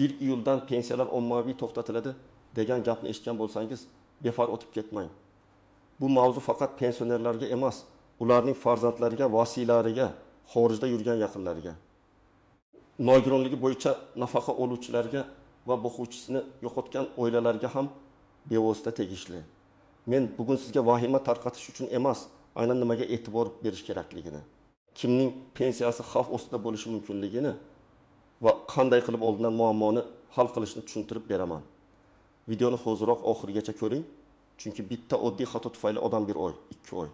1 iyuldan pensiyalar ommaviy to'xtatiladi degan gapni eshitgan bo'lsangiz, befar o'tib ketmang. Bu mavzu faqat pensionerlarga emas, ularning farzandlariga, vasiylariga, xorijda yurgan yaqinlariga, nogironligi bo'yicha nafaqa oluvchilarga va boquvchisini yo'qotgan oilalarga ham bevosita tegishli. Men bugun sizga vahima tarqatish uchun emas, aynan nimaga e'tibor berish kerakligini, kimning pensiyasi xavf ostida bo'lishi mumkinligini va qanday qilib oldindan muammoni hal qilishni tushuntirib beraman. Videoni hozirroq oxirigacha ko'ring, chunki bitta oddiy xato tufayli odam 1 oy, 2 oy,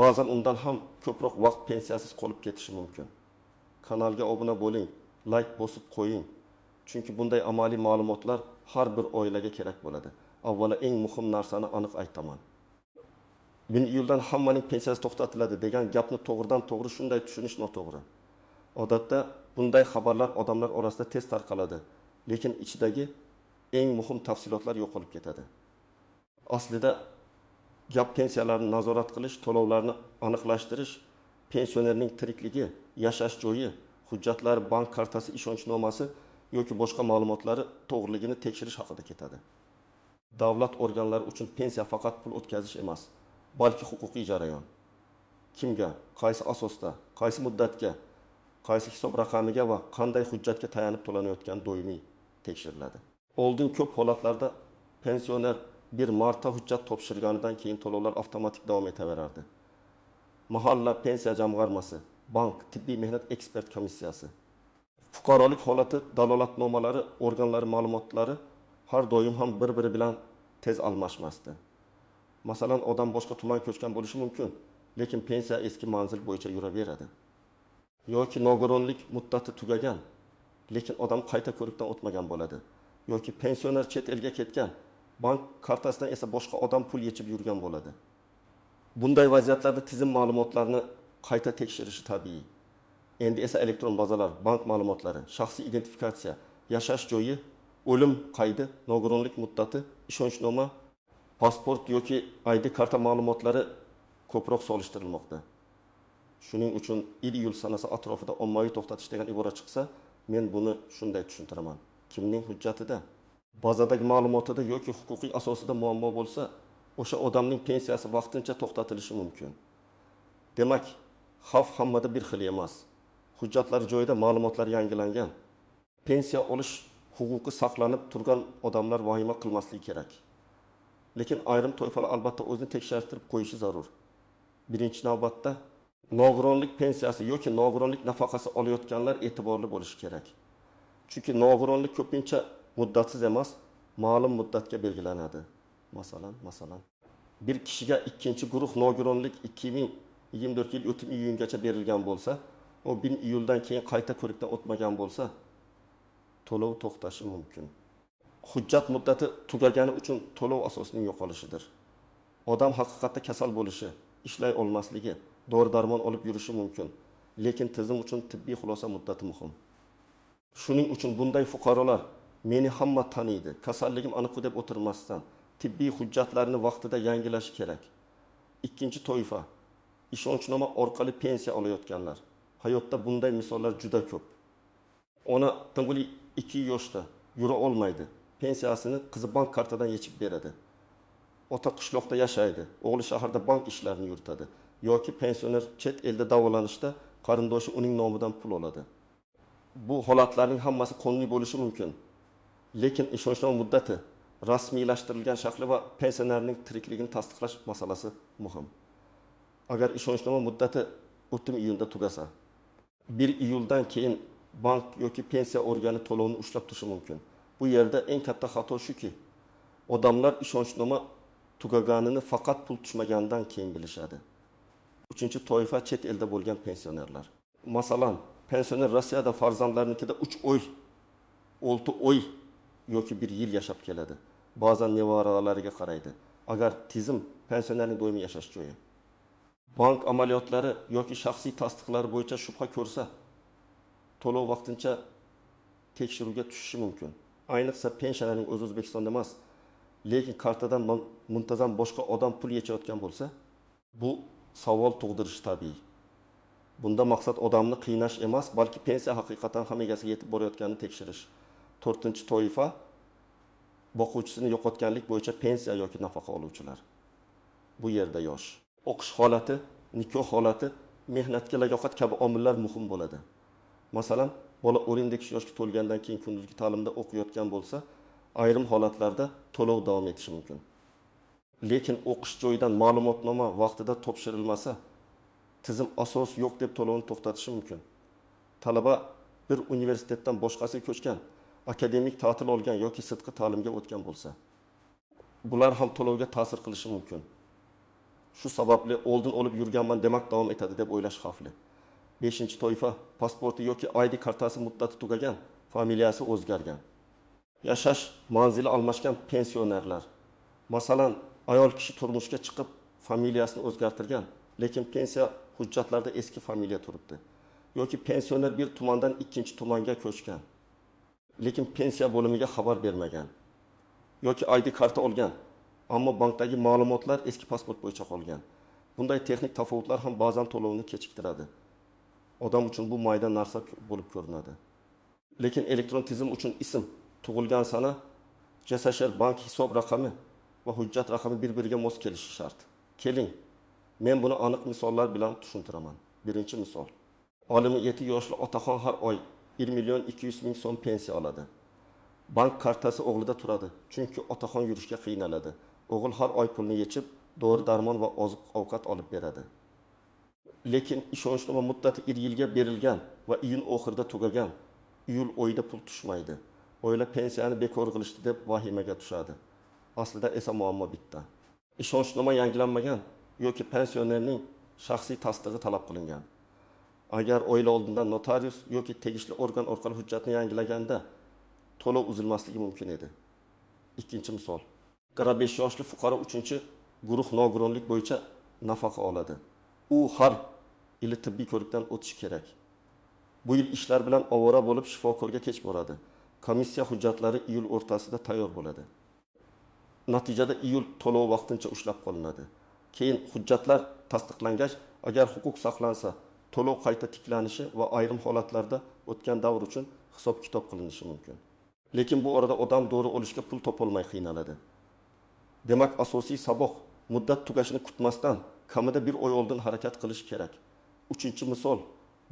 ba'zan undan ham ko'proq vaqt pensiyasiz qolib ketishi mumkin. Kanalga obuna bo'ling, like bosib qo'ying. Chunki bunday amaliy ma'lumotlar har bir oilaga kerak bo'ladi. Avvalo eng muhim narsani aniq aytaman. 1 iyuldan hammaning pensiyasi to'xtatiladi degan gapni to'g'ridan to'g'ri shunday tushunish noto'g'ri. Odatda bunday xabarlar odamlar orasida tez tarqaladi, lekin ichidagi eng muhim tafsilotlar yo'qolib ketadi. Aslida gap pensiyalarni nazorat qilish, to'lovlarni aniqlashtirish, pensionerning tirikligi, yashash joyi, hujjatlari, bank kartasi, ishonchnomasi yoki boshqa ma'lumotlari to'g'riligini tekshirish haqida ketadi. Davlat organlari uchun pensiya faqat pul o'tkazish emas, balki huquqiy jarayon. Kimga, qaysi asosda, qaysi muddatga, qaysi hisob raqamiga va qanday hujjatga tayanib to'lanayotgani doimiy tekshiriladi. Oldin ko'p holatlarda pensioner bir marta hujjat topshirganidan keyin to'lovlar avtomatik davom etaverardi. Mahalla pensiya jamg'armasi, bank, tibbiy mehnat ekspert komissiyasi, fuqarolik holati dalolatnomalari organlari ma'lumotlari har doim ham bir-biri bilan tez almashmasdi. Masalan, odam boshqa tuman ko'chgan bo'lishi mumkin, lekin pensiya eski manzil bo'yicha yuraveradi. Yoki nogironlik muddati tugagan, lekin odam qayta ko'rikdan o'tmagan bo'ladi. Yoki pensioner chet elga ketgan, bank kartasidan esa boshqa odam pul yechib yurgan bo'ladi. Bunday vaziyatlarda tizim ma'lumotlarini qayta tekshirishi tabiiy. Endi esa elektron bazalar, bank ma'lumotlari, shaxsiy identifikatsiya, yashash joyi, o'lim qaydi, nogironlik muddati, ishonchnoma, pasport yoki ID karta ma'lumotlari ko'proq solishtirilmoqda. Shuning uchun 1 iyul sanasi atrofida ommaviy to'xtatish degan ibora chiqsa, men buni shunday tushuntiraman. Kimning hujjatida, bazadagi ma'lumotida yoki huquqiy asosida muammo bo'lsa, o'sha odamning pensiyasi vaqtincha to'xtatilishi mumkin. Demak, xavf hammada bir xil emas. Hujjatlar joyida, ma'lumotlar yangilangan. Pensiya olish huquqi saqlanib turgan odamlar vahima qilmasligi kerak. Lekin ayrim toifalar albatta o'zini tekshirtirib qo'yishi zarur. Birinchi navbatda nogironlik pensiyasi yoki nogironlik nafaqasi olayotganlar e'tiborli bo'lishi kerak. Chunki nogironlik ko'pincha muddatsiz emas, ma'lum muddatga belgilanadi. Masalan, bir kishiga ikkinchi guruh nogironlik 2024 yil o'tib iyungacha berilgan bo'lsa, o 1 iyuldan keyin qayta ko'rikdan o'tmagan bo'lsa, to'lov to'xtashi mumkin. Hujjat muddati tugagani uchun to'lov asosining yo'qolishidir. Odam haqiqatda kasal bo'lishi, ishlay olmasligi, dori-darmon olib yurishi mumkin, lekin tizim uchun tibbiy xulosa muddati muhim. Shuning uchun bunday fuqarolar meni hamma taniydi, kasalligim aniq deb o'tirmasdan tibbiy hujjatlarini vaqtida yangilashi kerak. Ikkinchi toifa, ishonchnoma orqali pensiya olayotganlar. Hayotda bunday misollar juda ko'p. Ona tingli 2 yoshda yura olmaydi. Pensiyasini qizi bank kartadan yechib beradi. Ota qishloqda yashaydi, o'g'li shaharda bank ishlarini yuritadi. Yoki pensioner chet elda davolanishda qarindoshi uning nomidan pul oladi. Bu holatlarning hammasi qonuniy bo'lishi mumkin. Lekin ishonchnoma muddati, rasmiylashtirilgan shakli va pensionerning tirikligini tasdiqlash masalasi muhim. Agar ishonchnoma muddati 30 iyunda tugasa, 1 iyuldan keyin bank yoki pensiya organi to'lovni ushlab turishi mumkin. Bu yerda eng katta xato shuki, odamlar ishonchnoma tugaganini faqat pul tushmagandan keyin bilishadi. Uchinchi toifa chet elda bo'lgan pensionerlar. Masalan, pensioner Rossiyada farzandlarnikida 3 oy, 6 oy yoki 1 yil yashab keladi. Ba'zan nevaralariga qaraydi. Agar tizim pensionerning doimiy yashash joyi, bank amaliyotlari yoki shaxsiy tasdiqlari bo'yicha shubha ko'rsa, to'lov vaqtincha tekshiruvga tushishi mumkin. Ayniqsa pensionerning o'zi O'zbekistonda emas, lekin kartadan muntazam boshqa odam pul yechayotgan bo'lsa, bu savol tug'dirishi tabiiy. Bunda maqsad odamni qiynash emas, balki pensiya haqiqatan ham egasiga yetib borayotganini tekshirish. To'rtinchi toifa boquvchisini yo'qotganlik bo'yicha pensiya yoki nafaqa oluvchilar. Bu yerda yosh. O'qish holati, nikoh holati, mehnatga layoqat kabi omillar muhim bo'ladi. Masalan, bola 12 yoshga to'lgandan keyin kunduzgi ta'limda o'qiyotgan bo'lsa, ayrim holatlarda to'lov davom etishi mumkin. Lekin o'qish joyidan ma'lumotnoma vaqtida topshirilmasa, tizim asos yo'q deb to'lovni to'xtatishi mumkin. Talaba bir universitetdan boshqasiga ko'chgan, akademik ta'til olgan yoki sidqi ta'limga o'tgan bo'lsa, bular ham to'lovga ta'sir qilishi mumkin. Shu sababli oldin olib yurganman demak davom etadi deb o'ylash xavfli. 5-toifa pasporti yoki ID kartasi muddati tugagan, familiyasi o'zgargan. Yashash manzili almashgan pensionerlar. Masalan, ayol kishi turmushga chiqib familiyasini o'zgartirgan, lekin pensiya hujjatlarida eski familiya turibdi. Yoki pensioner bir tumandan ikkinchi tumanga ko'chgan, lekin pensiya bo'limiga xabar bermagan. Yoki ID karta olgan, ammo bankdagi ma'lumotlar eski pasport bo'yicha qolgan. Bunday texnik tafovutlar ham ba'zan to'lovni kechiktiradi. Odam uchun bu mayda narsa bo'lib ko'rinadi. Lekin elektron tizim uchun ism, tug'ilgan sana, JSHR bank hisob raqami va hujjat raqami bir-biriga mos kelishi shart. Keling, men buni aniq misollar bilan tushuntiraman. Birinchi misol. Olimi 7 yoshli otaxon har oy 1.200.000 so'm pensiya oladi. Bank kartasi o'g'lida turadi, chunki otaxon yurishga qiynaladi. O'g'il har oy pulni yechib, dori-darmon va oziq-ovqat olib beradi. Lekin ishonchnoma muddati 1 yilga berilgan va iyun oxirida tugagan. Iyul oyida pul tushmaydi. Oila pensiyani bekor qilishdi deb vahimaga tushadi. Aslida esa muammo bitta. Ishonchnoma yangilanmagan yoki pensionerning shaxsiy tasdig'i talab qilingan. Agar oila oldindan notarius yoki tegishli organ orqali hujjatni yangilaganda to'lov uzilmasligi mumkin edi. Ikkinchi misol. 45 yoshli fuqaro 3-guruh nogironlik bo'yicha nafaqa oladi. U har yili tibbiy ko'rikdan o'tishi kerak. Bu yil ishlar bilan ovora bo'lib shifokorga kech boradi. Komissiya hujjatlari iyul o'rtasida tayyor bo'ladi. Natijada iyul to'lov vaqtincha ushlab qolinadi. Keyin hujjatlar tasdiqlangach, agar huquq saqlansa, to'lov qayta tiklanishi va ayrim holatlarda o'tgan davr uchun hisob-kitob qilinishi mumkin. Lekin bu orada odam dori olishga pul topolmay qiynaladi. Demak, asosiy saboq muddat tugashini kutmasdan kamida 1 oy oldin harakat qilish kerak. 3-misol,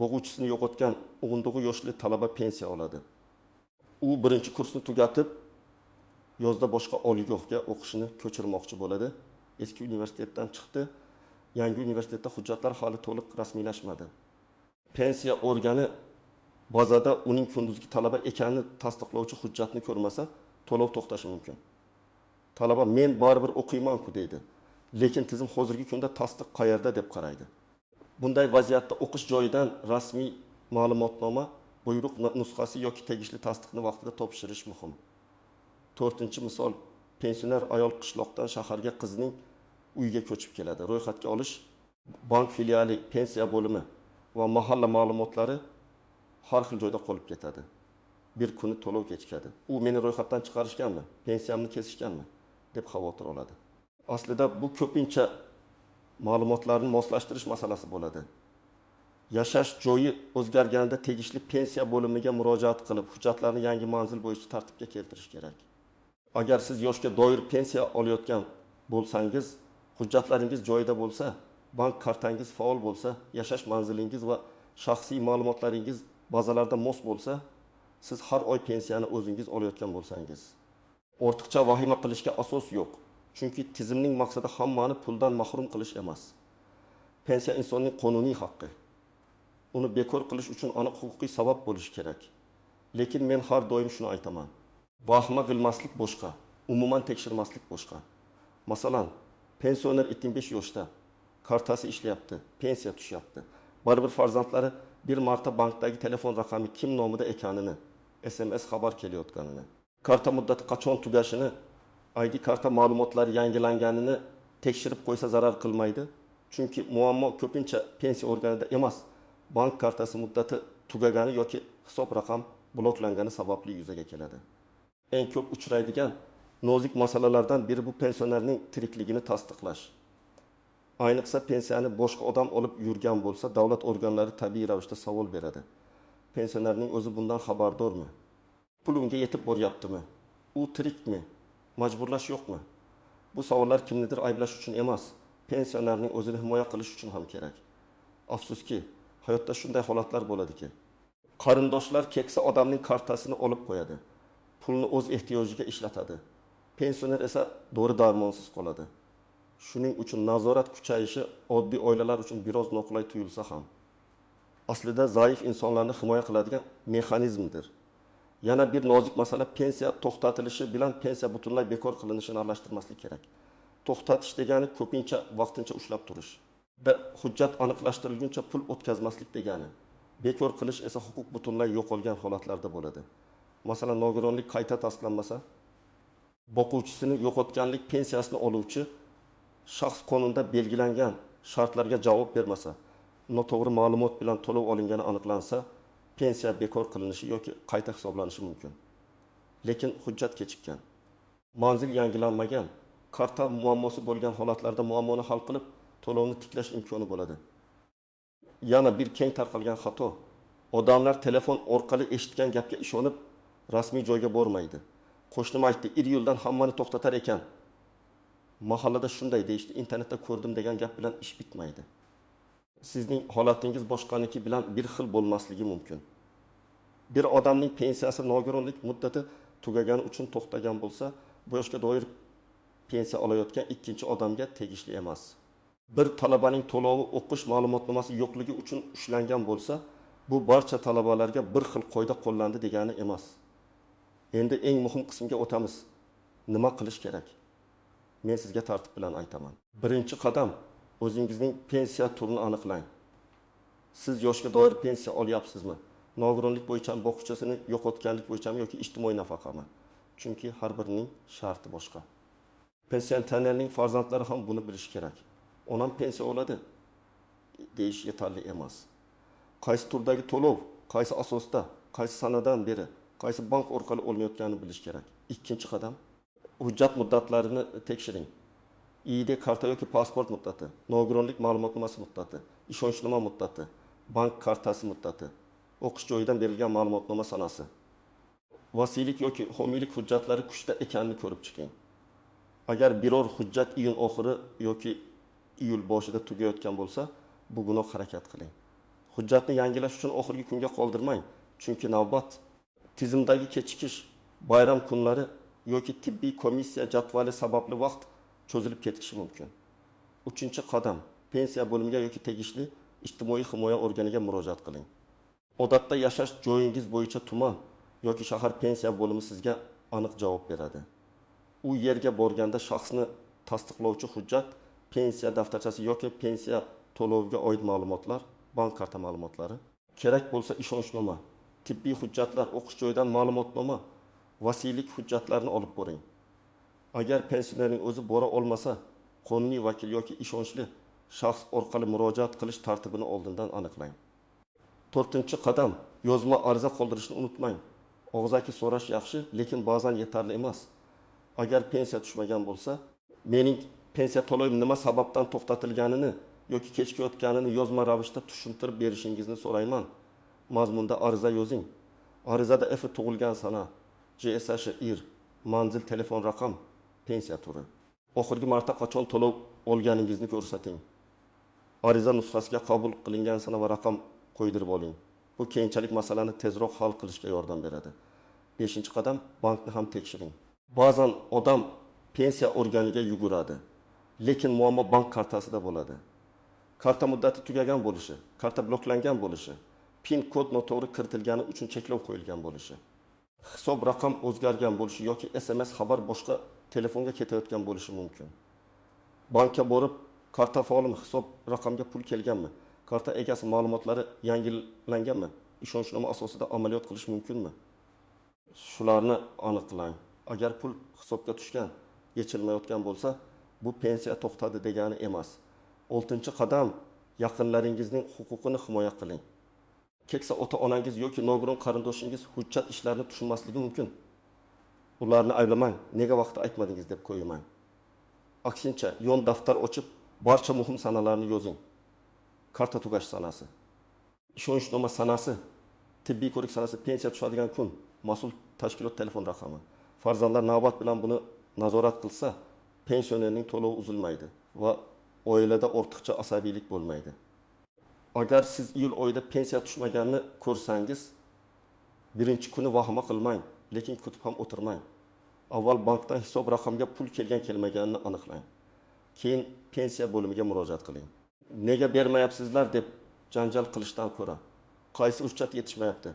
bo'g'uvchisini yo'qotgan 19 yoshli talaba pensiya oladi. U 1-kursni tugatib, yozda boshqa oliygohga o'qishini ko'chirmoqchi bo'ladi. Eski universitetdan chiqdi. Yangi universitetda hujjatlar hali to'liq rasmiylashmadi. Pensiya organi bazada uning kunduzgi talaba ekanini tasdiqlovchi hujjatni ko'rmasa, to'lov to'xtashi mumkin. Talaba men baribir o'qiyman-ku deydi. Lekin tizim hozirgi kunda tasdiq qayerda deb qaraydi. Bunday vaziyatda o'qish joyidan rasmiy ma'lumotnoma, buyruq nusxasi yoki tegishli tasdiqni vaqtida topshirish muhim. 4-misol, pensioner ayol qishloqdan shaharga qizining uyiga ko'chib keladi. Ro'yxatga olish, bank filiali, pensiya bo'limi va mahalla ma'lumotlari har xil joyda qolib ketadi. Bir kuni to'lov kechikadi. U meni ro'yxatdan chiqarishganmi, pensiyamni kesishganmi deb xavotir oladi. Aslida bu ko'pincha ma'lumotlarni moslashtirish masalasi bo'ladi. Yashash joyi o'zgarganida tegishli pensiya bo'limiga murojaat qilib, hujjatlarni yangi manzil bo'yicha tartibga keltirish kerak. Agar siz yoshga doir pensiya olayotgan bo'lsangiz, hujjatlaringiz joyida bo'lsa, bank kartangiz faol bo'lsa, yashash manzilingiz va shaxsiy ma'lumotlaringiz bazalarda mos bo'lsa, siz har oy pensiyani o'zingiz olayotgan bo'lsangiz, ortiqcha vahima qilishga asos yo'q. Chunki tizimning maqsadi hammani puldan mahrum qilish emas. Pensiya insonning qonuniy haqqi. Uni bekor qilish uchun aniq huquqiy sabab bo'lishi kerak. Lekin men har doim shuni aytaman. Vahima qilmaslik boshqa, umuman tekshirmaslik boshqa. Masalan, pensioner 75 yoshda, kartasi ishlayapti, pensiya tushyapti. Baribir farzandlari bir marta bankdagi telefon raqami kim nomida ekanini, SMS xabar kelayotganini, karta muddati qachon tugashini, ID karta ma'lumotlari yangilanganini tekshirib qo'ysa zarar qilmaydi. Chunki muammo ko'pincha pensiya organida emas, bank kartasi muddati tugagani yoki hisob raqam bloklangani sababli yuzaga keladi. Eng ko'p uchraydigan nozik masalalardan biri bu pensionerning tirikligini tasdiqlash. Ayniqsa pensiyani boshqa odam olib yurgan bo'lsa, davlat organlari tabiiy ravishda savol beradi. Pensionerning o'zi bundan xabardormi? Pul unga yetib boryaptimi? U tirikmi? Majburlash yo'qmi? Bu savollar kimnidir ayblash uchun emas, pensionerning o'zini himoya qilish uchun ham kerak. Afsuski, hayotda shunday holatlar bo'ladiki, qarindoshlar keksa odamning kartasini olib qo'yadi. Pulni o'z ehtiyojiga ishlatadi. Pensioner esa dori-darmonsiz qoladi. Shuning uchun nazorat kuchayishi oddiy oilalar uchun biroz noqulay tuyulsa ham, aslida zaif insonlarni himoya qiladigan mexanizmdir. Yana bir nozik masala pensiya to'xtatilishi bilan pensiya butunlay bekor qilinishini aralashtirmaslik kerak. To'xtatish degani ko'pincha vaqtincha ushlab turish. Hujjat aniqlashtirilguncha pul o'tkazmaslik degani. Bekor qilish esa huquq butunlay yo'qolgan holatlarda bo'ladi. Masalan, nogironlik qayta tasdiqlanmasa, boquvchisini yo'qotganlik pensiyasini oluvchi shaxs qonunda belgilangan shartlarga javob bermasa, noto'g'ri ma'lumot bilan to'lov olingani aniqlansa, pensiya bekor qilinishi yoki qayta hisoblanishi mumkin. Lekin hujjat kechikkan, manzil yangilanmagan, karta muammosi bo'lgan holatlarda muammoni hal qilib, to'lovni tiklash imkoni bo'ladi. Yana bir keng tarqalgan xato: odamlar telefon orqali eshitgan gapga ishonib, rasmiy joyga bormaydi. Qo'shnim aytdi, iyuldan hammani to'xtatar ekan. Mahallada shunday deyishdi, internetda ko'rdim degan gap bilan ish bitmaydi. Sizning holatingiz boshqaniki bilan bir xil bo'lmasligi mumkin. Bir odamning pensiyasi nogironlik muddati tugagani uchun to'xtagan bo'lsa, bu yoshga doir pensiya olayotgan ikkinchi odamga tegishli emas. Bir talabaning to'lovi o'qish ma'lumotnomasi yo'qligi uchun ushlangan bo'lsa, bu barcha talabalarga bir xil qoida qo'llandi degani emas. Endi eng muhim qismga o'tamiz. Nima qilish kerak? Men sizga tartib bilan aytaman. Birinchi qadam, o'zingizning pensiya turini aniqlang. Siz yoshga doir pensiya olyapsizmi? Nogironlik bo'yicha boquvchisini yo'qotganlik bo'yicha yoki ijtimoiy nafaqami? Chunki har birining sharti boshqa. Pensionerning farzandlari ham buni bilish kerak. Onam pensiya oladi deyish yetarli emas. Qaysi turdagi to'lov, qaysi asosda, qaysi sanadan beri, qaysi bank orqali olinayotganini bilish kerak. Ikkinchi qadam, hujjat muddatlarini tekshiring. ID karta yoki pasport muddati, nogironlik ma'lumotnomasi muddati, ishonchnoma muddati, bank kartasi muddati, o'qish joyidan berilgan ma'lumotnoma sanasi. Vasiylik yoki homiylik hujjatlari kuchda ekanini ko'rib chiqing. Agar biror hujjat iyun oxiri yoki iyul boshida tugayotgan bo'lsa, bugunoq harakat qiling. Hujjatni yangilash uchun oxirgi kunga qoldirmang, chunki navbat tizimdagi kechikish, bayram kunlari yoki tibbiy komissiya jadvali sababli vaqt cho'zilib ketishi mumkin. Uchinchi qadam, pensiya bo'limiga yoki tegishli ijtimoiy himoya organiga murojaat qiling. Odatda yashash joyingiz bo'yicha tuman yoki shahar pensiya bo'limi sizga aniq javob beradi. U yerga borganda shaxsni tasdiqlovchi hujjat, pensiya daftarchasi yoki pensiya to'loviga oid ma'lumotlar, bank karta ma'lumotlari, kerak bo'lsa ishonchnoma, tibbiy hujjatlar, o'qish joyidan ma'lumotnoma, vasiylik hujjatlarini olib boring. Agar pensionerning o'zi bora olmasa, qonuniy vakil yoki ishonchli shaxs orqali murojaat qilish tartibini oldindan aniqlang. 4-qadam, yozma ariza qoldirishni unutmang. Og'zaki so'rash yaxshi, lekin ba'zan yetarli emas. Agar pensiya tushmagan bo'lsa, mening pensiya to'lovim nima sababdan to'xtatilganini yoki kechikayotganini yozma ravishda tushuntirib berishingizni so'rayman. Mazmunda ariza yozing. Arizada F tug'ilgan sana, JSH IR, manzil, telefon raqam, pensiya turi. Oxirgi marta qachon to'lov olganingizni ko'rsating. Ariza nusxasiga qabul qilingan sana va raqam qo'ydirib oling. Bu keyinchalik masalani tezroq hal qilishga yordam beradi. 5-qadam, bankni ham tekshiring. Ba'zan odam pensiya organiga yuguradi, lekin muammo bank kartasida bo'ladi. Karta muddati tugagan bo'lishi, karta bloklangan bo'lishi, PIN kod noto'g'ri kiritilgani uchun cheklov qo'yilgan bo'lishi, hisob raqam o'zgargan bo'lishi yoki SMS xabar boshqa telefonga ketayotgan bo'lishi mumkin. Bankka borib, karta faolmi, hisob raqamga pul kelganmi, karta egasi ma'lumotlari yangilanganmi, ishonchnoma asosida amaliyot qilish mumkinmi? Shularni aniqlang. Agar pul hisobga tushgan, yechilmayotgan bo'lsa, bu pensiya to'xtadi degani emas. 6-qadam, yaqinlaringizning huquqini himoya qiling. Keksa ota-onangiz yoki nogiron qarindoshingiz hujjat ishlarini tushunmasligi mumkin. Ularni ayblamang, nega vaqtida aytmadingiz deb qo'ymang. Aksincha, yon daftar ochib, barcha muhim sanalarni yozing. Karta tugash sanasi, ishonchnoma sanasi, tibbiy ko'rik sanasi, pensiya tushadigan kun, mas'ul tashkilot telefon raqami. Farzandlar navbat bilan buni nazorat qilsa, pensionerning to'lovi uzilmaydi va oilada ortiqcha asabiylik bo'lmaydi. Agar siz iyul oyida pensiya tushmaganini ko'rsangiz, birinchi kuni vahima qilmang, lekin kutib ham o'tirmang. Avval bankdan hisob raqamga pul kelmaganini aniqlang. Keyin pensiya bo'limiga murojaat qiling. Nega bermayapsizlar deb janjal qilishdan ko'ra, qaysi hujjat yetishmayapti,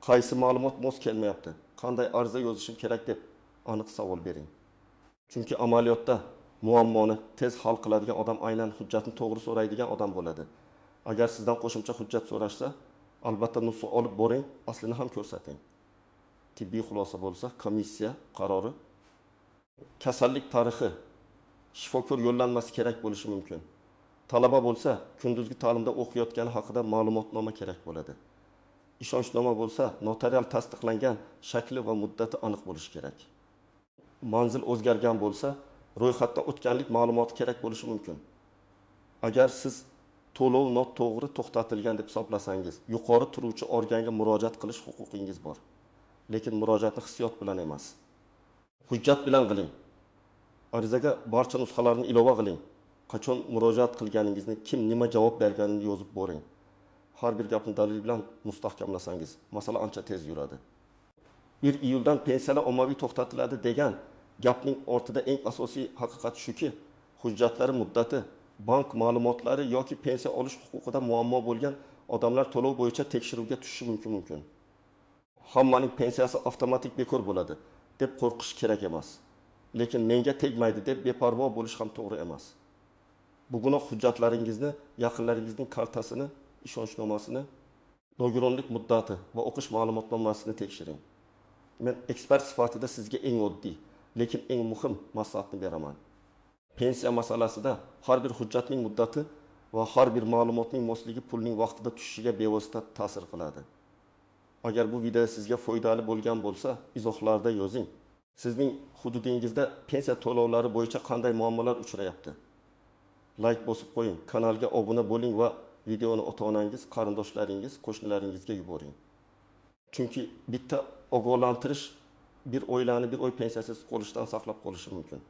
qaysi ma'lumot mos kelmayapti, qanday ariza yozishim kerak deb aniq savol bering. Chunki amaliyotda muammoni tez hal qiladigan odam aynan hujjatni to'g'ri so'raydigan odam bo'ladi. Agar sizdan qo'shimcha hujjat so'rashsa, albatta nusxa olib boring, aslini ham ko'rsating. Tibbiy xulosa bo'lsa, komissiya qarori. Kasallik tarixi, shifokor yo'llanmasi kerak bo'lishi mumkin. Talaba bo'lsa, kunduzgi ta'limda o'qiyotgani haqida ma'lumotnoma kerak bo'ladi. Ishonchnoma bo'lsa, notarial tasdiqlangan shakli va muddati aniq bo'lishi kerak. Manzil o'zgargan bo'lsa, ro'yxatdan o'tganlik ma'lumoti kerak bo'lishi mumkin. Agar siz to'lov noto'g'ri to'xtatilgan deb hisoblasangiz, yuqori turuvchi organga murojaat qilish huquqingiz bor. Lekin murojaatni hissiyot bilan emas, hujjat bilan qiling. Arizaga barcha nusxalarni ilova qiling. Qachon murojaat qilganingizni, kim nima javob berganini yozib boring. Har bir gapni dalil bilan mustahkamlasangiz, masala ancha tez yuradi. 1 iyuldan pensiyalar ommaviy to'xtatiladi degan gapning ortida eng asosiy haqiqat shuki, hujjatlari muddati, bank ma'lumotlari yoki pensiya olish huquqida muammo bo'lgan odamlar to'lov bo'yicha tekshiruvga tushishi mumkin. Hammaning pensiyasi avtomatik bekor bo'ladi deb qo'rqish kerak emas. Lekin menga tegmaydi deb beparvo bo'lish ham to'g'ri emas. Bugun hujjatlaringizni, yaqinlaringizning kartasini, ishonchnomasini, nogironlik muddati va o'qish ma'lumotnomasini tekshiring. Men ekspert sifatida sizga eng oddiy, lekin eng muhim maslahatni beraman. Pensiya masalasida har bir hujjatning muddati va har bir ma'lumotning mosligi pulning vaqtida tushishiga bevosita ta'sir qiladi. Agar bu video sizga foydali bo'lgan bo'lsa, izohlarda yozing. Sizning hududingizda pensiya to'lovlari bo'yicha qanday muammolar uchrayapti? Like bosib qo'ying, kanalga obuna bo'ling va videoni ota-onangiz, qarindoshlaringiz, qo'shnilaringizga yuboring. Chunki bitta ogohlantirish bir oilani bir oy pensiyasiz qolishdan saqlab qolishi mumkin.